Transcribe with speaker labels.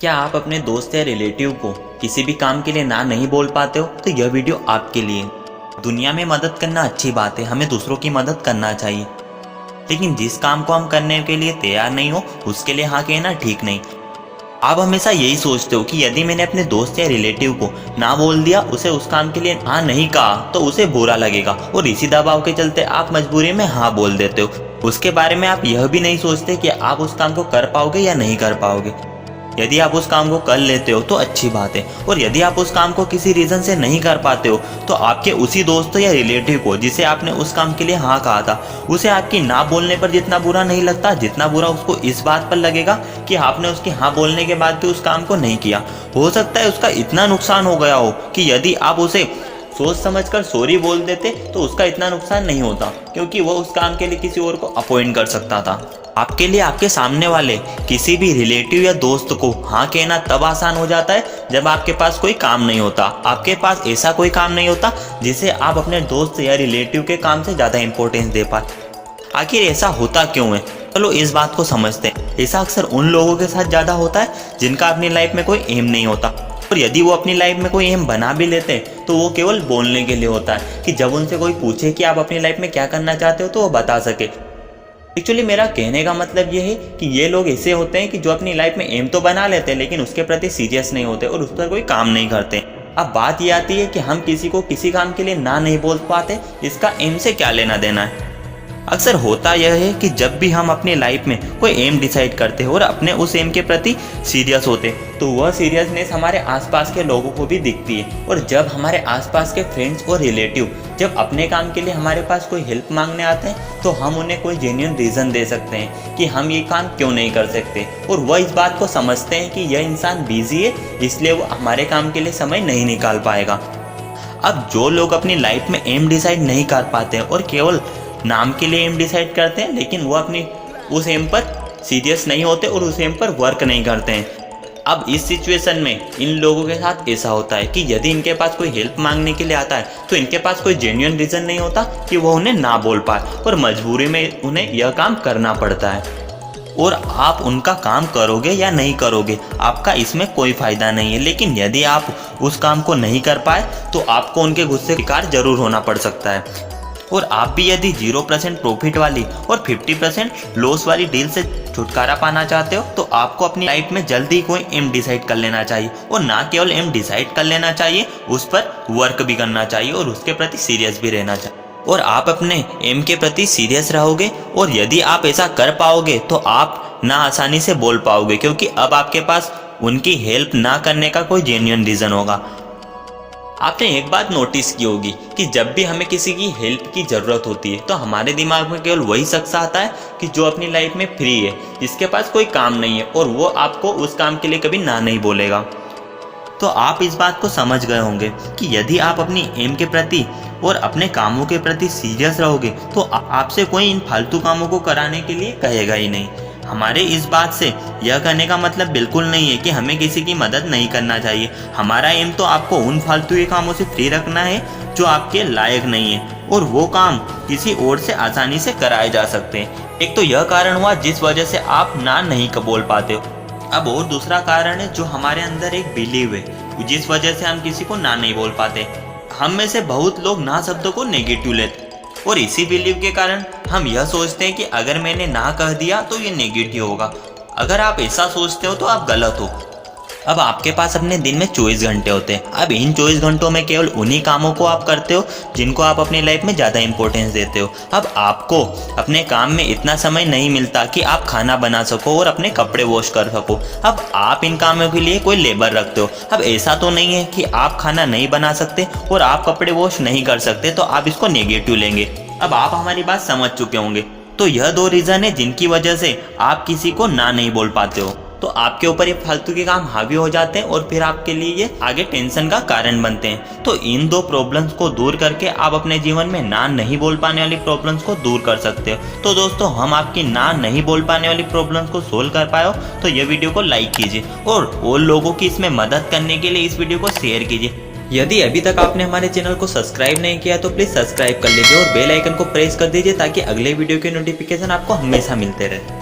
Speaker 1: क्या आप अपने दोस्त या रिलेटिव को किसी भी काम के लिए ना नहीं बोल पाते हो तो यह वीडियो आपके लिए। दुनिया में मदद करना अच्छी बात है, हमें दूसरों की मदद करना चाहिए, लेकिन जिस काम को हम करने के लिए तैयार नहीं हो उसके लिए हाँ कहना ठीक नहीं। आप हमेशा यही सोचते हो कि यदि मैंने अपने दोस्त या रिलेटिव को ना बोल दिया, उसे उस काम के लिए हाँ नहीं कहा तो उसे बुरा लगेगा, और इसी दबाव के चलते आप मजबूरी में हाँ बोल देते हो। उसके बारे में आप यह भी नहीं सोचते कि आप उस काम को कर पाओगे या नहीं कर पाओगे। यदि आप उस काम को कर लेते हो तो अच्छी बात है, और यदि आप उस काम को किसी रीज़न से नहीं कर पाते हो तो आपके उसी दोस्त या रिलेटिव को जिसे आपने उस काम के लिए हाँ कहा था, उसे आपकी ना बोलने पर जितना बुरा नहीं लगता, जितना बुरा उसको इस बात पर लगेगा कि आपने उसकी हाँ बोलने के बाद भी उस काम को नहीं किया। हो सकता है उसका इतना नुकसान हो गया हो कि यदि आप उसे सोच समझकर सॉरी बोल देते तो उसका इतना नुकसान नहीं होता, क्योंकि वो उस काम के लिए किसी और को अपॉइंट कर सकता था। आपके लिए आपके सामने वाले किसी भी रिलेटिव या दोस्त को हाँ कहना तब आसान हो जाता है जब आपके पास कोई काम नहीं होता, आपके पास ऐसा कोई काम नहीं होता जिसे आप अपने दोस्त या रिलेटिव के काम से ज़्यादा इंपॉर्टेंस दे पाए। आखिर ऐसा होता क्यों है, चलो इस बात को समझते हैं। ऐसा अक्सर उन लोगों के साथ ज़्यादा होता है जिनका अपनी लाइफ में कोई एम नहीं होता, और यदि वो अपनी लाइफ में कोई एम बना भी लेते हैं तो वो केवल बोलने के लिए होता है कि जब उनसे कोई पूछे कि आप अपनी लाइफ में क्या करना चाहते हो तो वो बता सके। एक्चुअली मेरा कहने का मतलब ये है कि ये लोग ऐसे होते हैं कि जो अपनी लाइफ में एम तो बना लेते हैं लेकिन उसके प्रति सीरियस नहीं होते और उस पर कोई काम नहीं करते। अब बात ये आती है कि हम किसी को किसी काम के लिए ना नहीं बोल पाते, इसका एम से क्या लेना देना है। अक्सर होता यह है कि जब भी हम अपनी लाइफ में कोई एम डिसाइड करते हैं और अपने उस एम के प्रति सीरियस होते तो वह सीरियसनेस हमारे आसपास के लोगों को भी दिखती है, और जब हमारे आसपास के फ्रेंड्स और रिलेटिव जब अपने काम के लिए हमारे पास कोई हेल्प मांगने आते हैं तो हम उन्हें कोई जेन्युइन रीज़न दे सकते हैं कि हम ये काम क्यों नहीं कर सकते, और वह इस बात को समझते हैं कि यह इंसान बिजी है इसलिए वो हमारे काम के लिए समय नहीं निकाल पाएगा। अब जो लोग अपनी लाइफ में एम डिसाइड नहीं कर पाते हैं और केवल नाम के लिए एम डिसाइड करते हैं, लेकिन वो अपनी उस एम पर सीरियस नहीं होते और उस एम पर वर्क नहीं करते हैं। अब इस सिचुएशन में इन लोगों के साथ ऐसा होता है कि यदि इनके पास कोई हेल्प मांगने के लिए आता है तो इनके पास कोई जेन्युइन रीज़न नहीं होता कि वो उन्हें ना बोल पाए, और मजबूरी में उन्हें यह काम करना पड़ता है। और आप उनका काम करोगे या नहीं करोगे आपका इसमें कोई फ़ायदा नहीं है, लेकिन यदि आप उस काम को नहीं कर पाए तो आपको उनके गुस्से का शिकार जरूर होना पड़ सकता है। और आप भी यदि 0% प्रॉफिट वाली और 50% लॉस वाली डील से छुटकारा पाना चाहते हो तो आपको अपनी लाइफ में जल्दी कोई एम डिसाइड कर लेना चाहिए, और ना केवल एम डिसाइड कर लेना चाहिए, उस पर वर्क भी करना चाहिए और उसके प्रति सीरियस भी रहना चाहिए। और आप अपने एम के प्रति सीरियस रहोगे, और यदि आप ऐसा कर पाओगे तो आप ना आसानी से बोल पाओगे, क्योंकि अब आपके पास उनकी हेल्प ना करने का कोई जेन्युइन रीज़न होगा। आपने एक बात नोटिस की होगी कि जब भी हमें किसी की हेल्प की ज़रूरत होती है तो हमारे दिमाग में केवल वही शख्स आता है कि जो अपनी लाइफ में फ्री है, जिसके पास कोई काम नहीं है, और वो आपको उस काम के लिए कभी ना नहीं बोलेगा। तो आप इस बात को समझ गए होंगे कि यदि आप अपनी एम के प्रति और अपने कामों के प्रति सीरियस रहोगे तो आपसे कोई इन फालतू कामों को कराने के लिए कहेगा ही नहीं। हमारे इस बात से यह कहने का मतलब बिल्कुल नहीं है कि हमें किसी की मदद नहीं करना चाहिए। हमारा एम तो आपको उन फालतू के कामों से फ्री रखना है जो आपके लायक नहीं है, और वो काम किसी और से आसानी से कराए जा सकते हैं। एक तो यह कारण हुआ जिस वजह से आप ना नहीं बोल पाते हो। अब और दूसरा कारण है जो हमारे अंदर एक बिलीव है जिस वजह से हम किसी को ना नहीं बोल पाते। हम में से बहुत लोग ना शब्दों को नेगेटिव लेते, और इसी बिलीव के कारण हम यह सोचते हैं कि अगर मैंने ना कह दिया तो ये नेगेटिव होगा। अगर आप ऐसा सोचते हो तो आप गलत हो। अब आपके पास अपने दिन में 24 घंटे होते हैं। अब इन 24 घंटों में केवल उन्हीं कामों को आप करते हो जिनको आप अपनी लाइफ में ज़्यादा इंपॉर्टेंस देते हो। अब आपको अपने काम में इतना समय नहीं मिलता कि आप खाना बना सको और अपने कपड़े वॉश कर सको। अब आप इन कामों के लिए कोई लेबर रखते हो। अब ऐसा तो नहीं है कि आप खाना नहीं बना सकते और आप कपड़े वॉश नहीं कर सकते तो आप इसको नेगेटिव लेंगे। अब आप हमारी बात समझ चुके होंगे। तो यह 2 रीज़न है जिनकी वजह से आप किसी को ना नहीं बोल पाते हो। तो आपके ऊपर ये फालतू के काम हावी हो जाते हैं और फिर आपके लिए ये आगे टेंशन का कारण बनते हैं। तो इन 2 प्रॉब्लम्स को दूर करके आप अपने जीवन में ना नहीं बोल पाने वाली प्रॉब्लम्स को दूर कर सकते हो। तो दोस्तों, हम आपकी ना नहीं बोल पाने वाली प्रॉब्लम्स को सोल्व कर पाए हो तो ये वीडियो को लाइक कीजिए, और लोगों की इसमें मदद करने के लिए इस वीडियो को शेयर कीजिए। यदि अभी तक आपने हमारे चैनल को सब्सक्राइब नहीं किया तो प्लीज़ सब्सक्राइब कर लीजिए और बेल आइकन को प्रेस कर दीजिए ताकि अगले वीडियो के नोटिफिकेशन आपको हमेशा मिलते रहे।